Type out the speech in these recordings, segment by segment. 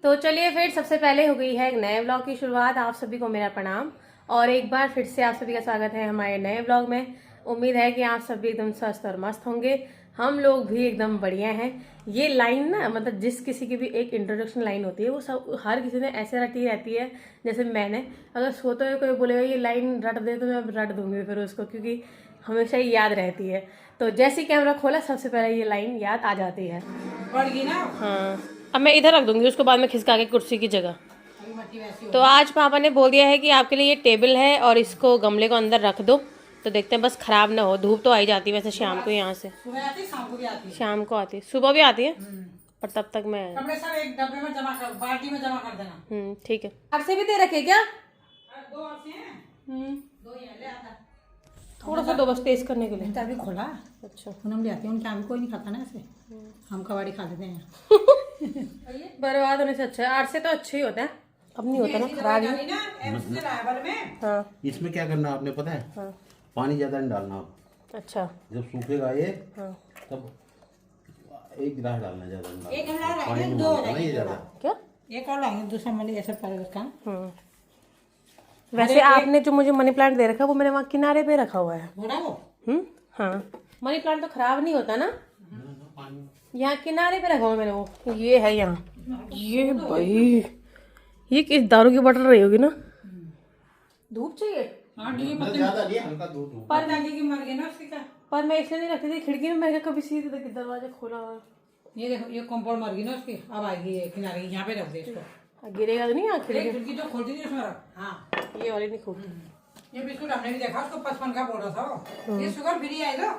तो चलिए फिर सबसे पहले हो गई है एक नए ब्लॉग की शुरुआत। आप सभी को मेरा प्रणाम और एक बार फिर से आप सभी का स्वागत है हमारे नए ब्लॉग में। उम्मीद है कि आप सभी एकदम स्वस्थ और मस्त होंगे। हम लोग भी एकदम बढ़िया हैं। ये लाइन ना मतलब जिस किसी की भी एक इंट्रोडक्शन लाइन होती है वो सब हर किसी ने ऐसे रटी रहती है। जैसे मैंने अगर सोते हुए कोई बोलेगा ये लाइन रट दे तो मैं रट दूंगी फिर उसको, क्योंकि हमेशा ही याद रहती है। तो जैसे कैमरा खोला सबसे पहले ये लाइन याद आ जाती है। हाँ, अब मैं इधर रख दूंगी उसको बाद में खिसका के कुर्सी की जगह। तो आज पापा ने बोल दिया है कि आपके लिए ये टेबल है और इसको गमले को अंदर रख दो। तो देखते हैं बस खराब ना हो। धूप तो आई जाती है वैसे शाम को यहाँ से। शाम को आती है, सुबह भी आती है, पर तब तक मैं एक डब्बे में जमा कर, बाल्टी में जमा कर देना। ठीक है। आपसे भी दे रखे क्या? दो आपसे हैं? दो ये ले आता। थोड़ा सा दो बस टेस्ट करने के लिए। अभी खोला। अच्छा, पूनम ले आती है, उनके आगे कोई नहीं खाता ना ऐसे। हम कबाड़ी खा लेते हैं। बर्बाद होने से अच्छा है। आठ से तो अच्छे ही होता है, अब नहीं होता ना खराब ही। हाँ, इसमें क्या करना आपने पता है? हाँ। पानी ज्यादा नहीं डालना आप। अच्छा, जब सूखेगा ये हाँ। तब एक गिलास डालना, ज्यादा नहीं डालना। एक गिलास पानी डालेंगे, में दो डालना ये ज्यादा। क्या? एक और लाएंगे दूसरा मनी ऐसा पर का। वैसे आपने जो मुझे मनी प्लांट दे रखा है वो मेरे वहाँ किनारे पे रखा हुआ है। बोला वो हाँ। मनी प्लांट तो खराब नहीं होता ना। यहाँ किनारे पे रखा हुआ मैंने वो। ये है यहाँ। ये भाई ये किस दारू की बटल रही होगी ना। धूप चाहिए ज्यादा नहीं, हल्का दूध हो। पर टांगे की मर गई ना उसकी का। पर मैं इसलिए नहीं रखती थी खिड़की में। मैं कभी सीधे दरवाजा खोला हुआ। ये देखो ये कंपाउंड मर गई ना उसकी। अब आएगी ये किनारे, यहाँ पे रख दे इसको। गिरेगा तो नहीं यहाँ खिड़की? खिड़की जो खोलती थी उसमें रख। हाँ ये वाली नहीं खूब। ये बिस्कुट हमने भी देखा, उसको 55 का बोल रहा था वो। ये शुगर फ्री है लो।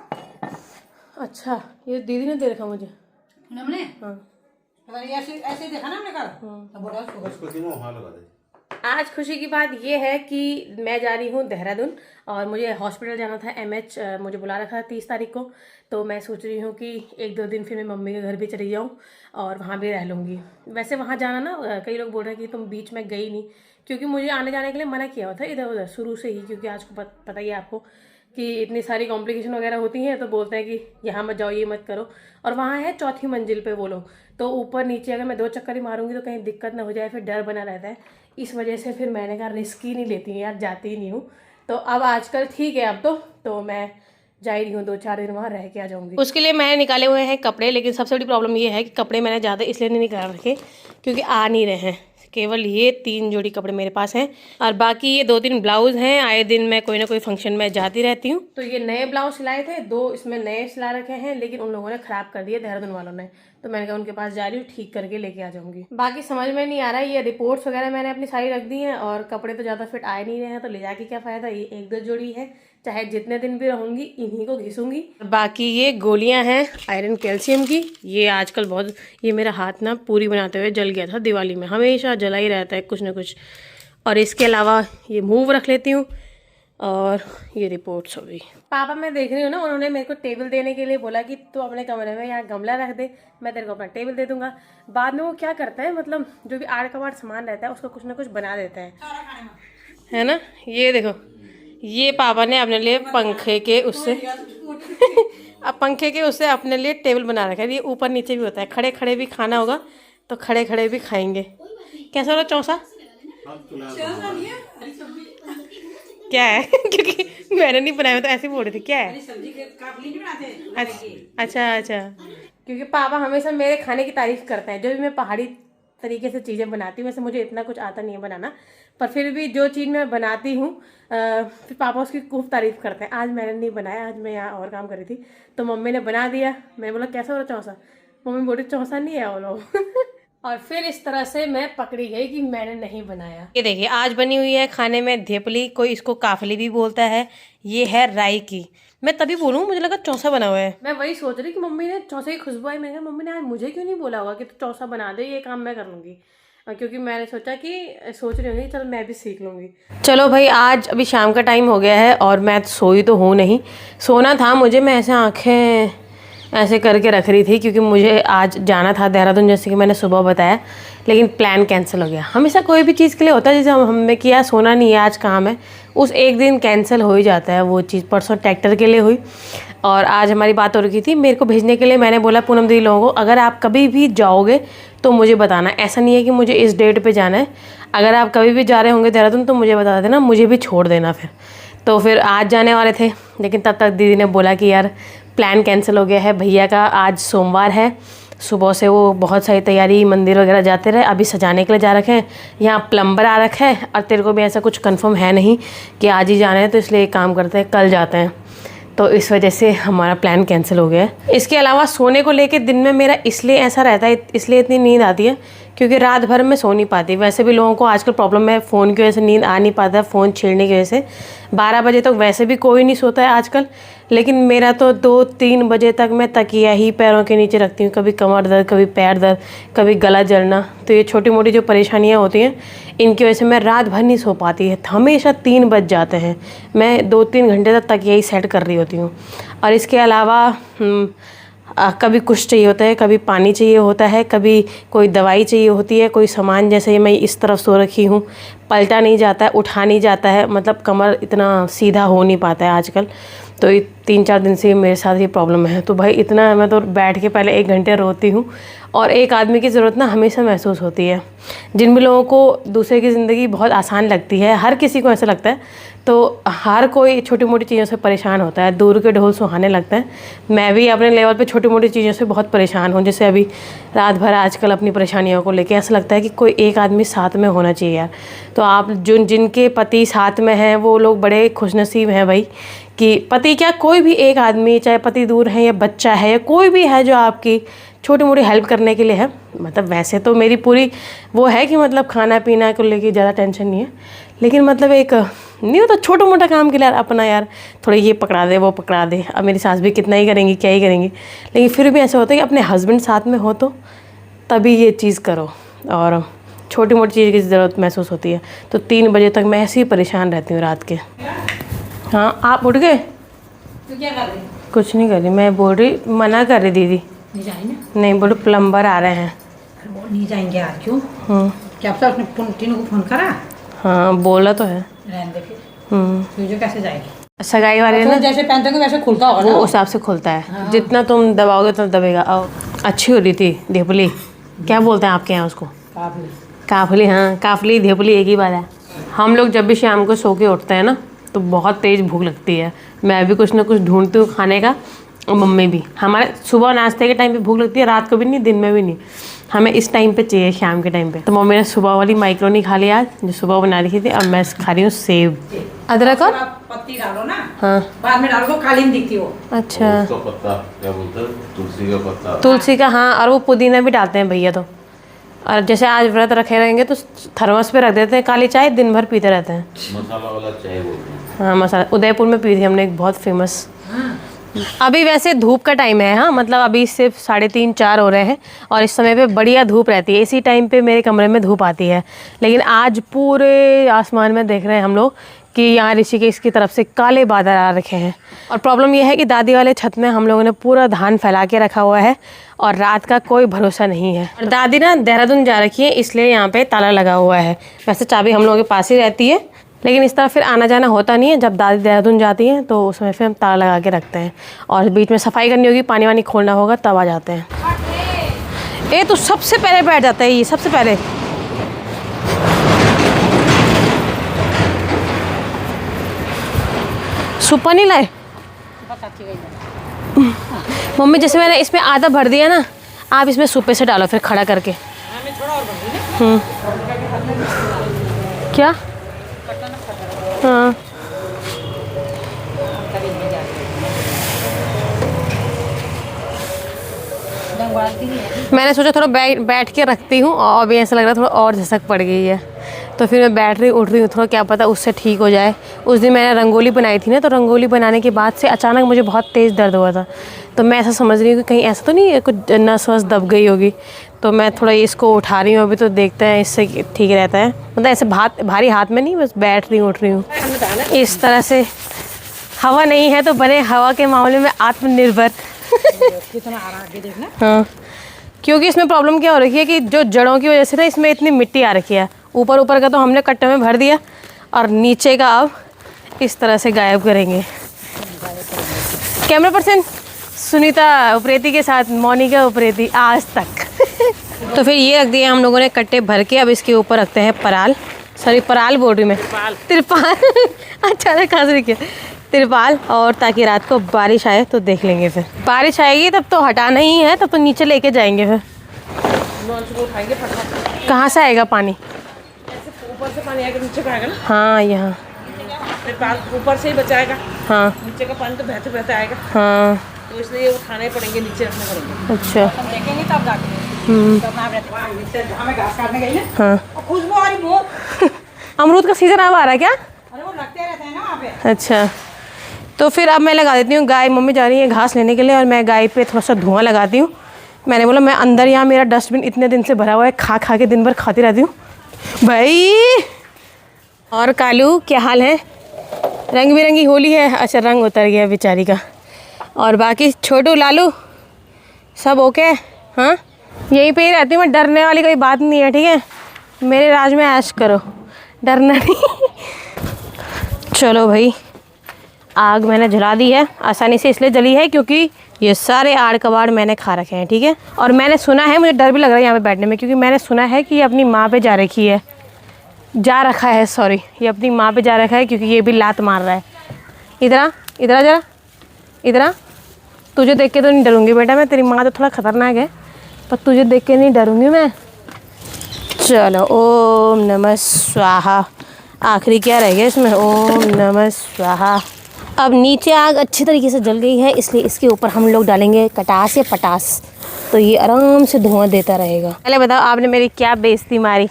अच्छा, ये दीदी ने दे रखा मुझे। हमने हाँ। पता नहीं ऐसे ऐसे देखा ना हमने कल। तो बोला उसको इसको तीनों वहाँ लगा दे। आज खुशी की बात ये है कि मैं जा रही हूँ देहरादून और मुझे हॉस्पिटल जाना था। एमएच मुझे बुला रखा था 30 तारीख को। तो मैं सोच रही हूँ कि एक दो दिन फिर मैं मम्मी के घर भी चली जाऊँ और वहाँ भी रह लूँगी। वैसे वहाँ जाना ना कई लोग बोल रहे हैं कि तुम बीच में गई नहीं, क्योंकि मुझे आने जाने के लिए मना किया हुआ था इधर उधर शुरू से ही। क्योंकि आज को पता ही है आपको कि इतनी सारी कॉम्प्लिकेशन वगैरह होती हैं, तो बोलते हैं कि यहाँ मत जाओ, ये मत करो। और वहाँ है 4थी मंजिल पे वो लोग, तो ऊपर नीचे अगर मैं 2 चक्कर ही मारूंगी तो कहीं दिक्कत ना हो जाए, फिर डर बना रहता है। इस वजह से फिर मैंने कहा रिस्क ही नहीं लेती यार, जाती ही नहीं हूँ। तो अब आजकल ठीक है अब तो मैं जा ही रही हूँ, 2-4 दिन वहाँ रह के आ जाऊँगी। उसके लिए मैंने निकाले हुए हैं कपड़े, लेकिन सबसे बड़ी प्रॉब्लम ये है कि कपड़े मैंने ज़्यादा इसलिए नहीं निकाल रखे क्योंकि आ नहीं रहे हैं। केवल ये 3 जोड़ी कपड़े मेरे पास हैं और बाकी ये 2-3 ब्लाउज हैं। आए दिन मैं कोई ना कोई फंक्शन में जाती रहती हूँ। तो ये नए ब्लाउज सिलाए थे, 2 इसमें नए सिला रखे हैं, लेकिन उन लोगों ने खराब कर दिए देहरादून वालों ने। तो मैंने कहा उनके पास जा रही हूँ, ठीक करके लेके आ जाऊंगी। बाकी समझ में नहीं आ रहा है, ये रिपोर्ट्स वगैरह मैंने अपनी सारी रख दी हैं और कपड़े तो ज़्यादा फिट आ नहीं रहे हैं, तो ले जाके क्या फ़ायदा। ये 1-2 जोड़ी है, चाहे जितने दिन भी रहूंगी इन्हीं को घिसूंगी। बाकी ये गोलियां हैं आयरन कैल्शियम की। ये आजकल बहुत, ये मेरा हाथ ना पूरी बनाते हुए जल गया था दिवाली में, हमेशा जला ही रहता है कुछ ना कुछ। और इसके अलावा ये मूव रख लेती हूँ और ये रिपोर्ट्स हो गई। पापा मैं देख रही हूँ ना, उन्होंने मेरे को टेबल देने के लिए बोला कि तू अपने कमरे में यहाँ गमला रख दे, मैं तेरे को अपना टेबल दे दूंगा। बाद में वो क्या करता है, मतलब जो भी आड़ कबाड़ सामान रहता है उसको कुछ ना कुछ बना देता है ना। ये देखो, ये पापा ने अपने लिए पंखे के उससे अब पंखे के उससे अपने लिए टेबल बना रखा है। ये ऊपर नीचे भी होता है, खड़े खड़े भी खाना होगा तो खड़े खड़े भी खाएंगे। कैसा हो चौसा क्या है? क्योंकि मैंने नहीं बनाया, तो ऐसे बोल रही थी क्या है। अच्छा, क्योंकि पापा हमेशा मेरे खाने की तारीफ करते हैं। जो भी मैं पहाड़ी तरीके से चीज़ें बनाती हूँ, वैसे मुझे इतना कुछ आता नहीं है बनाना, पर फिर भी जो चीज़ मैं बनाती हूँ फिर पापा उसकी खूब तारीफ करते हैं। आज मैंने नहीं बनाया, आज मैं यहाँ और काम कर रही थी तो मम्मी ने बना दिया। मैंने बोला कैसा हो रहा चौसा? मम्मी बोली चौसा नहीं है वो लोग। और फिर इस तरह से मैं पकड़ी गई कि मैंने नहीं बनाया। ये देखिए आज बनी हुई है खाने में धेपली, कोई इसको काफली भी बोलता है। ये है राई की। मैं तभी बोलूँ, मुझे लगा चौसा बना हुआ है। मैं वही सोच रही कि मम्मी ने चौसे की खुशबू आई। मैंने कहा मम्मी ने आज मुझे क्यों नहीं बोला होगा कि तू चौसा बना दे, ये काम मैं कर लूँगी। क्योंकि मैंने सोचा कि सोच रही होंगी चल मैं भी सीख लूँगी। चलो भाई, आज अभी शाम का टाइम हो गया है और मैं सोई तो हूँ नहीं, सोना था मुझे। मैं ऐसे आँखें ऐसे करके रख रही थी क्योंकि मुझे आज जाना था देहरादून, जैसे कि मैंने सुबह बताया, लेकिन प्लान कैंसिल हो गया। हमेशा कोई भी चीज़ के लिए होता है, जैसे हमने किया सोना नहीं है आज काम है, उस एक दिन कैंसिल हो ही जाता है वो चीज़। परसों ट्रैक्टर के लिए हुई और आज हमारी बात हो रही थी मेरे को भेजने के लिए। मैंने बोला पूनम दीदी लोगों को अगर आप कभी भी जाओगे तो मुझे बताना। ऐसा नहीं है कि मुझे इस डेट पे जाना है। अगर आप कभी भी जा रहे होंगे देहरादून तो मुझे बता देना, मुझे भी छोड़ देना फिर। तो फिर आज जाने वाले थे, लेकिन तब तक दीदी ने बोला कि यार प्लान कैंसिल हो गया है भैया का। आज सोमवार है, सुबह से वो बहुत सारी तैयारी, मंदिर वगैरह जाते रहे, अभी सजाने के लिए जा रखे हैं। यहाँ प्लम्बर आ रखा है और तेरे को भी ऐसा कुछ कंफर्म है नहीं कि आज ही जाना है, तो इसलिए एक काम करते हैं कल जाते हैं। तो इस वजह से हमारा प्लान कैंसिल हो गया है। इसके अलावा सोने को लेके दिन में मेरा इसलिए ऐसा रहता है, इसलिए इतनी नींद आती है क्योंकि रात भर में सो नहीं पाती। वैसे भी लोगों को आजकल प्रॉब्लम है, फ़ोन की वजह से नींद आ नहीं पाता, फ़ोन छेड़ने की वजह से। 12 बजे तक वैसे भी कोई नहीं सोता है आजकल, लेकिन मेरा तो 2-3 बजे तक मैं तकिया ही पैरों के नीचे रखती हूँ। कभी कमर दर्द, कभी पैर दर्द, कभी गला जलना। तो ये छोटी मोटी जो परेशानियाँ होती हैं इनकी वजह से मैं रात भर नहीं सो पाती है। हमेशा 3 बज जाते हैं, मैं 2-3 घंटे तक तकिया ही सेट कर रही होती हूँ। और इसके अलावा कभी कुछ चाहिए होता है, कभी पानी चाहिए होता है, कभी कोई दवाई चाहिए होती है, कोई सामान। जैसे मैं इस तरफ सो रखी हूँ, पलटा नहीं जाता है, उठा नहीं जाता है, मतलब कमर इतना सीधा हो नहीं पाता है आजकल। तो 3-4 दिन से मेरे साथ ये प्रॉब्लम है। तो भाई इतना मैं तो बैठ के पहले 1 घंटे रोती हूँ। और एक आदमी की ज़रूरत ना हमेशा महसूस होती है। जिन भी लोगों को दूसरे की ज़िंदगी बहुत आसान लगती है, हर किसी को ऐसा लगता है, तो हर कोई छोटी मोटी चीज़ों से परेशान होता है। दूर के ढोल सुहाने लगते हैं। मैं भी अपने लेवल पे छोटी मोटी चीज़ों से बहुत परेशान हूँ। जैसे अभी रात भर आजकल अपनी परेशानियों को लेके ऐसा लगता है कि कोई एक आदमी साथ में होना चाहिए यार। तो आप जिनके पति साथ में हैं वो लोग बड़े खुशनसीब हैं भाई, कि पति क्या, कोई भी एक आदमी, चाहे पति दूर है या बच्चा है या कोई भी है जो आपकी छोटी मोटी हेल्प करने के लिए है। मतलब वैसे तो मेरी पूरी वो है कि मतलब खाना पीना को लेके ज़्यादा टेंशन नहीं है, लेकिन मतलब एक नहीं होता छोटा मोटा काम के लिए यार अपना, यार थोड़ा ये पकड़ा दे वो पकड़ा दे। अब मेरी सास भी कितना ही करेंगी, क्या ही करेंगी, लेकिन फिर भी ऐसा होता है कि अपने हस्बैंड साथ में हो तो तभी ये चीज़ करो। और छोटी मोटी चीज़ की ज़रूरत महसूस होती है। तो 3 बजे तक मैं ऐसे ही परेशान रहती हूँ रात के। हाँ, आप उठ गए? तो क्या कर रही? कुछ नहीं कर रही, मैं बोल रही, मना कर रही दीदी। नहीं जाए ना? नहीं, बोलो प्लम्बर आ रहे हैं। वो नहीं जाएंगे आज, क्यों? क्या पता उसने टीनू को फ़ोन करा? हाँ, बोला तो है। रहने दे फिर जो कैसे जाएगी? सगाई वाले ना जैसे पहनते होंगे वैसे खुलता होगा वो ना? उस हिसाब से खुलता है। जितना तुम दबाओगे उतना दबेगा। और अच्छी हो रही थी धेपली, क्या बोलते हैं आपके यहाँ उसको? काफली। काफली, हाँ काफली धेपली एक ही बात है। हम लोग जब भी शाम को सो के उठते हैं ना तो बहुत तेज़ भूख लगती है। मैं भी कुछ ना कुछ ढूंढती हूँ खाने का, और मम्मी भी। हमारे सुबह नाश्ते के टाइम पे भूख लगती है, रात को भी नहीं, दिन में भी नहीं। हमें इस टाइम पे चाहिए, शाम के टाइम पे। तो मम्मी ने सुबह वाली माइक्रोनी खा लिया आज, जो सुबह बना रखी थी। अब मैं खा रही हूँ सेब, अदरक और पत्ती डालो ना, हाँ बाद में डालो तो काली नहीं दिखती वो। अच्छा, उसका पत्ता क्या बोलते हैं, तुलसी का पत्ता। तुलसी का, हाँ। और वो पुदीना भी डालते हैं भैया तो। और जैसे आज व्रत रखे रहेंगे तो थर्मस पे रख देते हैं काली चाय, दिन भर पीते रहते हैं। मसाला वाला चाय बोलते हैं। हाँ मसाला, उदयपुर में पी थी हमने, एक बहुत फेमस। अभी वैसे धूप का टाइम है, हाँ मतलब अभी सिर्फ 3:30-4 हो रहे हैं और इस समय पे बढ़िया धूप रहती है। इसी टाइम पे मेरे कमरे में धूप आती है। लेकिन आज पूरे आसमान में देख रहे हैं हम लोग कि यहाँ ऋषिकेश की तरफ से काले बादल आ रखे हैं। और प्रॉब्लम यह है कि दादी वाले छत में हम लोगों ने पूरा धान फैला के रखा हुआ है और रात का कोई भरोसा नहीं है। और दादी ना देहरादून जा रखी है, इसलिए यहाँ पे ताला लगा हुआ है। वैसे चाबी हम लोगों के पास ही रहती है, लेकिन इस तरह फिर आना जाना होता नहीं है। जब दादी देहरादून जाती हैं तो उसमें फिर हम ताला लगा के रखते हैं। और बीच में सफाई करनी होगी, पानी वानी खोलना होगा, तब आ जाते हैं। ये तो सबसे पहले बैठ जाता है, ये सबसे पहले। सुपा नहीं लाए मम्मी? जैसे मैंने इसमें आधा भर दिया ना, आप इसमें सुपे से डालो फिर खड़ा करके। क्या? हाँ मैंने सोचा थोड़ा बैठ के रखती हूँ, और अभी ऐसा लग रहा है थोड़ा और झसक पड़ गई है, तो फिर मैं बैठ रही उठ रही हूँ, थोड़ा क्या पता उससे ठीक हो जाए। उस दिन मैंने रंगोली बनाई थी ना, तो रंगोली बनाने के बाद से अचानक मुझे बहुत तेज़ दर्द हुआ था। तो मैं ऐसा समझ रही हूँ कि कहीं ऐसा तो नहीं है कुछ नस वस दब गई होगी। तो मैं थोड़ा इसको उठा रही हूँ अभी, तो देखते हैं इससे ठीक रहता है। मतलब ऐसे भारी हाथ में नहीं, बस बैठ रही हूँ उठ रही हूँ इस तरह से। हवा नहीं है तो बने हवा के मामले में आत्मनिर्भर। कितना आगे देखना। हाँ, क्योंकि इसमें प्रॉब्लम क्या हो रखी है कि जो जड़ों की वजह से ना इसमें इतनी मिट्टी आ रखी है। ऊपर का तो हमने कट्टे में भर दिया, और नीचे का अब इस तरह से गायब करेंगे। कैमरा पर्सन सुनीता उप्रेती के साथ मोनिका उप्रेती आज तक। तो फिर ये रख दिए हम लोगों ने कट्टे भर के। अब इसके ऊपर रखते हैं पराल, सॉरी पराल बोल रही मैं, तिरपाल अच्छा कहाँ से देखिए, तिरपाल। और ताकि रात को बारिश आए तो देख लेंगे, फिर बारिश आएगी तब तो हटाना ही है, तब तो नीचे लेके जाएंगे। फिर उठाएंगे, कहाँ से आएगा पानी? ऊपर से पानी आएगा, नीचे का आएगा ना। हाँ यहाँ ऊपर से ही बचाएगा। हाँ नीचे का पानी तो बहते बहते आएगा। हाँ तो इसलिए उठाने पड़ेंगे, नीचे रखने पड़ेंगे। अच्छा हम देखेंगे तब जाके। हाँ खुशबू आ रही बहुत। अमरूद का सीजन अब आ रहा है क्या? अरे वो लगते रहते हैं ना वहाँ पे। अच्छा तो फिर अब मैं लगा देती हूँ गाय। मम्मी जा रही है घास लेने के लिए और मैं गाय पे थोड़ा सा धुआं लगाती हूँ। मैंने बोला मैं अंदर, यहाँ मेरा डस्टबिन इतने दिन से भरा हुआ है, खा खा के दिन भर खाती रहती हूँ भाई। और कालू क्या हाल है? रंग बिरंगी होली है। अच्छा रंग उतर गया बेचारी का। और बाकी छोटू लालू सब ओके? हाँ यहीं पे ही रहती हूँ मैं, डरने वाली कोई बात नहीं है, ठीक है? मेरे राज में ऐश करो, डरना नहीं। चलो भाई, आग मैंने जला दी है। आसानी से इसलिए जली है क्योंकि ये सारे आड़ कबाड़ मैंने खा रखे हैं, ठीक है? और मैंने सुना है, मुझे डर भी लग रहा है यहाँ पे बैठने में, क्योंकि मैंने सुना है कि ये अपनी माँ पे जा रखी है, जा रखा है, सॉरी, ये अपनी माँ पे जा रखा है क्योंकि ये भी लात मार रहा है। इधर आ जरा, इधर आ। तुझे देख के तो नहीं डरूंगी बेटा मैं, तेरी माँ तो थोड़ा खतरनाक है, पर तुझे देख के नहीं डरूंगी मैं। चलो ओम नमः स्वाहा। आखिरी क्या रह गया इसमें? ओम नमः स्वाहा। अब नीचे आग अच्छी तरीके से जल गई है, इसलिए इसके ऊपर हम लोग डालेंगे कटास या पटास, तो ये आराम से धुआं देता रहेगा। पहले बताओ आपने मेरी क्या बेइज्जती मारी?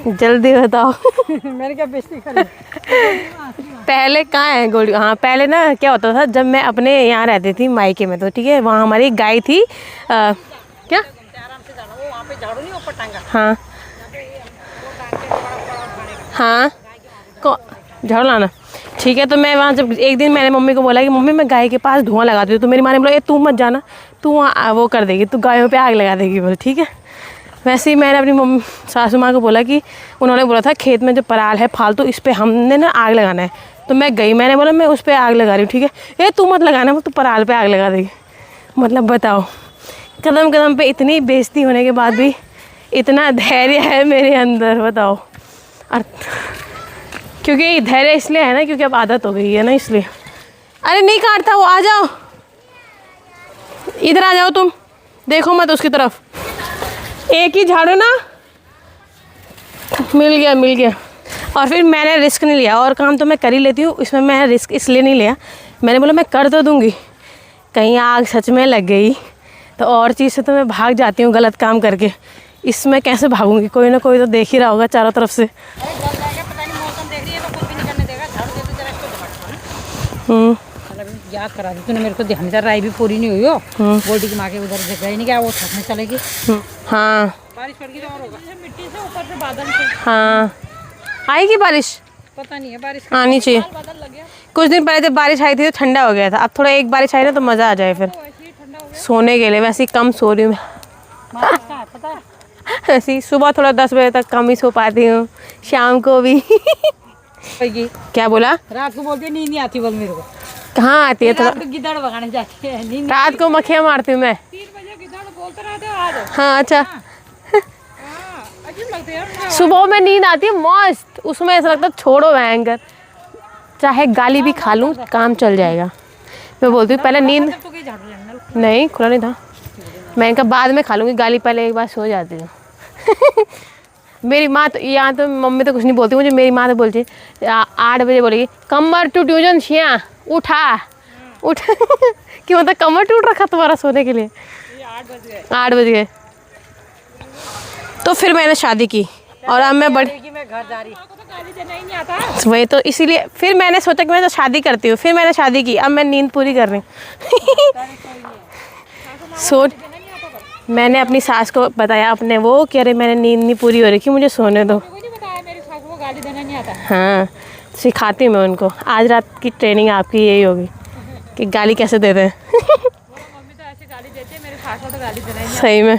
जल्दी बताओ। मैंने क्या बेइज्जती करी? पहले कहाँ है गोली? हाँ पहले ना क्या होता था, जब मैं अपने यहाँ रहती थी मायके में, तो ठीक है, वहाँ हमारी गाय थी। क्या? हाँ हाँ झाड़ू लाना, ठीक है। तो मैं वहाँ जब एक दिन मैंने मम्मी को बोला कि मम्मी मैं गाय के पास धुआं लगाती हूँ, तो मेरी माँ ने बोला ये तू मत जाना, तू वहाँ वो कर देगी, तू गायों पे आग लगा देगी। बोले ठीक है। वैसे ही मैंने अपनी मम्मी सासू माँ को बोला कि उन्होंने बोला था खेत में जो पराल है फालतू, इस पर हमने ना आग लगाना है। तो मैं गई, मैंने बोला मैं उस पर आग लगा रही हूँ, ठीक है, ये तू मत लगाना, वो तू पराल पे आग लगा देगी। मतलब बताओ, कदम कदम पे इतनी बेइज्जती होने के बाद भी इतना धैर्य है मेरे अंदर, बताओ। और क्योंकि धैर्य इसलिए है ना क्योंकि अब आदत हो गई है ना, इसलिए। अरे नहीं काटता वो, आ जाओ इधर, आ जाओ तुम, देखो मत उसकी तरफ। एक ही झाड़ू ना, मिल गया। और फिर मैंने रिस्क नहीं लिया, और काम तो मैं कर ही लेती हूँ, इसमें मैं रिस्क इसलिए नहीं लिया, मैंने बोला मैं कर तो दूँगी, कहीं आग सच में लग गई तो और चीज़ से तो मैं भाग जाती हूँ गलत काम करके, इसमें कैसे भागूंगी? कोई ना कोई तो देख ही रहा होगा चारों तरफ से। याद करा दी तूने मेरे को, ध्यान से राय भी पूरी नहीं हुई हो। बोल्टी की माँ के उधर जगह ही नहीं, क्या वो थकने चलेगी। हाँ बारिश पड़ गई तो और होगा, मिट्टी से ऊपर से बादल से। हाँ आएगी बारिश, पता नहीं है, बारिश आनी चाहिए। बादल लग गया। कुछ दिन पहले जब बारिश आई थी तो ठंडा हो गया था, अब थोड़ा एक बारिश आई ना तो मज़ा आ जाए फिर सोने के लिए। वैसे ही कम सो रही हूँ मैं, पता है ऐसे ही सुबह थोड़ा 10 बजे तक कम ही सो पाती हूँ, शाम को भी। क्या बोला? रात को बोलती है नींद नहीं आती, बोल मेरे को। कहाँ आती है? थोड़ा गिद्दड़ भगाने जाती है, नींद रात को मक्खियाँ मारती हूँ मैं। 3 बजे गिद्दड़ बोलते रहते हो, आ जाओ। हाँ अच्छा, अजीब लगती है। सुबह में नींद आती है मस्त, उसमें ऐसा लगता है छोड़ो भयंकर, चाहे गाली भी खा लूँ काम चल जाएगा। मैं बोलती हूँ पहले नींद नहीं, खुला नहीं था, मैं इनका बाद में खा लूँगी गाली, पहले एक बार सो जाती हूँ। मेरी माँ तो, यहाँ तो मम्मी तो कुछ नहीं बोलती मुझे, मेरी माँ तो बोलती 8 बजे बोलेगी कमर टू ट्यूजन शिया उठा उठ। कि मतलब कमर टूट रखा तुम्हारा सोने के लिए? 8 बज गए। तो फिर मैंने शादी की और अब मैं बड़ी, मैं घर जा रही, गाली देना ही नहीं आता। वही तो, इसीलिए फिर मैंने सोचा कि मैं तो शादी करती हूँ, फिर मैंने शादी की, अब मैं नींद पूरी कर रही हूँ। सोच, मैंने अपनी सास को बताया अपने वो कि अरे मैंने नींद नहीं पूरी हो रही कि मुझे सोने दो। मेरी सास को गाली देना नहीं आता। हाँ सिखाती हूँ मैं उनको, आज रात की ट्रेनिंग आपकी यही होगी कि गाली कैसे देते हैं। मम्मी तो ऐसे गाली देती है, मेरी सास को तो गाली देना ही नहीं। सही में।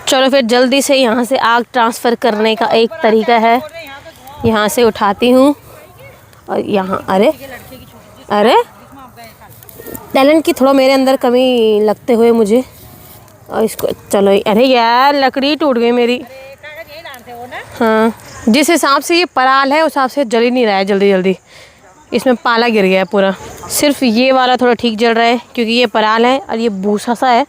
चलो फिर जल्दी से यहाँ से आग ट्रांसफ़र करने का एक तरीका है, यहाँ से उठाती हूँ और यहाँ, अरे टैलेंट की थोड़ा मेरे अंदर कमी लगते हुए मुझे और इसको चलो, अरे यार लकड़ी टूट गई मेरी। कागज यही लाते हो ना? हाँ, जिस हिसाब से ये पराल है उस हिसाब से जल ही नहीं रहा है जल्दी जल्दी। इसमें पाला गिर गया है पूरा। सिर्फ ये वाला थोड़ा ठीक जल रहा है क्योंकि ये पराल है और ये भूसा सा है।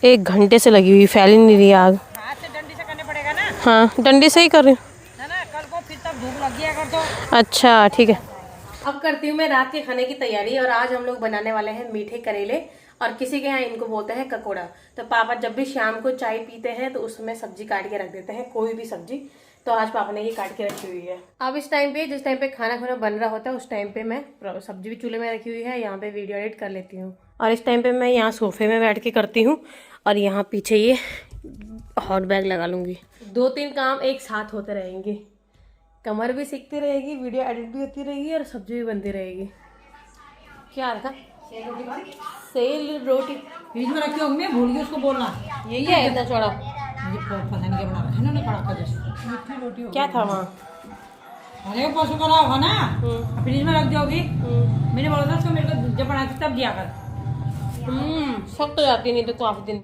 1 घंटे से लगी हुई, फैल ही नहीं रही आग। हाथ से डंडी से करने पड़ेगा ना? हाँ, डंडी से ही कर रही हूँ। है ना, कल को फिर तब धूप लग गया अगर तो। अच्छा ठीक है। अब करती हूँ मैं रात के खाने की तैयारी और आज हम लोग बनाने वाले हैं मीठे करेले और किसी के यहाँ इनको बोलते हैं ककोड़ा। तो पापा जब भी शाम को चाय पीते हैं तो उसमें सब्जी काट के रख देते हैं, कोई भी सब्जी। तो आज पापा ने ये काट के रखी हुई है। अब इस टाइम पे, जिस टाइम पे खाना खाना बन रहा होता है उस टाइम पे मैं सब्जी भी चूल्हे में रखी हुई है, यहाँ पे वीडियो एडिट कर लेती हूँ। और इस टाइम पे मैं यहाँ सोफे में बैठ के करती हूँ और यहाँ पीछे ये हॉट बैग लगा लूँगी। 2-3 काम एक साथ होते रहेंगे, कमर भी सीखती रहेगी, वीडियो एडिट भी होती रहेगी और सब्जी भी बनती रहेगी। क्या रखा? सेल रोटी फ्रिज में रखी होगी, मैं भूल गई उसको बोलना। यही है इतना चौड़ा? मुझे पता नहीं क्या बना रखा है ना, कड़ाका जैसे मीठी रोटी। क्या था वहाँ? अरे वो पशु करा होगा ना, फ्रिज में रख दोगी। मैंने बोला था उसको, मेरे को जब बना के तब दिया कर। सख्त हो जाती नहीं तो काफी दिन